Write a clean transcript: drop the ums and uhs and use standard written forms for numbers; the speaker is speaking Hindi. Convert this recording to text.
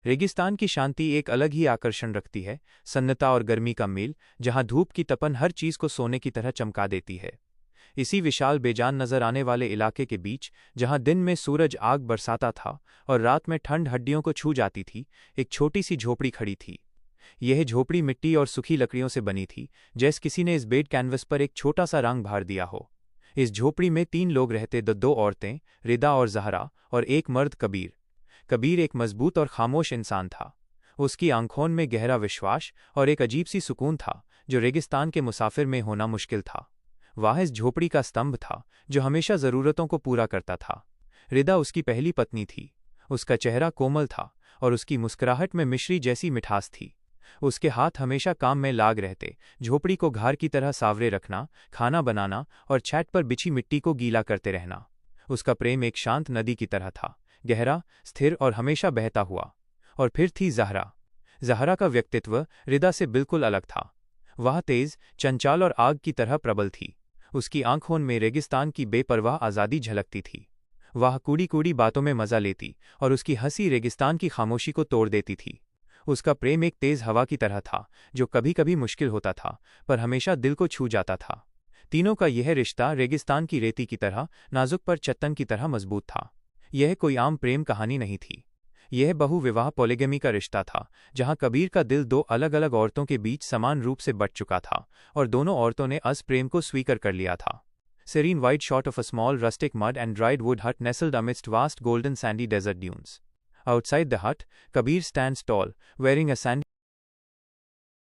रेगिस्तान की शांति एक अलग ही आकर्षण रखती है, सन्नता और गर्मी का मेल, जहां धूप की तपन हर चीज को सोने की तरह चमका देती है। इसी विशाल बेजान नजर आने वाले इलाके के बीच, जहां दिन में सूरज आग बरसाता था और रात में ठंड हड्डियों को छू जाती थी, एक छोटी सी झोपड़ी खड़ी थी। यह झोपड़ी मिट्टी और सूखी लकड़ियों से बनी थी, जैसे किसी ने इस बेड कैनवस पर एक छोटा सा रंग भर दिया हो। इस झोपड़ी में 3 लोग रहते, दो औरतें, रिदा और जहरा, और एक मर्द, कबीर। कबीर एक मजबूत और खामोश इंसान था। उसकी आंखों में गहरा विश्वास और एक अजीब सी सुकून था, जो रेगिस्तान के मुसाफिर में होना मुश्किल था। वह इस झोपड़ी का स्तंभ था, जो हमेशा जरूरतों को पूरा करता था। रिदा उसकी पहली पत्नी थी। उसका चेहरा कोमल था और उसकी मुस्कुराहट में मिश्री जैसी मिठास थी। उसके हाथ हमेशा काम में लाग रहते, झोपड़ी को घर की तरह सावरे रखना, खाना बनाना और छत पर बिछी मिट्टी को गीला करते रहना। उसका प्रेम एक शांत नदी की तरह था, गहरा, स्थिर और हमेशा बहता हुआ। और फिर थी जहरा। जहरा का व्यक्तित्व रिदा से बिल्कुल अलग था। वह तेज, चंचल और आग की तरह प्रबल थी। उसकी आंखों में रेगिस्तान की बेपरवाह आज़ादी झलकती थी। वह कूड़ी कूड़ी बातों में मजा लेती और उसकी हंसी रेगिस्तान की खामोशी को तोड़ देती थी। उसका प्रेम एक तेज हवा की तरह था, जो कभी कभी मुश्किल होता था, पर हमेशा दिल को छू जाता था। तीनों का यह रिश्ता रेगिस्तान की रेती की तरह नाजुक पर चट्टन की तरह मजबूत था। यह कोई आम प्रेम कहानी नहीं थी। यह बहुविवाह पॉलीगमी का रिश्ता था, जहां कबीर का दिल 2 अलग अलग औरतों के बीच समान रूप से बट चुका था और दोनों औरतों ने अस प्रेम को स्वीकार कर लिया था। Serene white shot of a small rustic mud and dried wood hut nestled amidst vast golden sandy desert dunes. Outside the hut, Kabir stands tall, wearing a sandy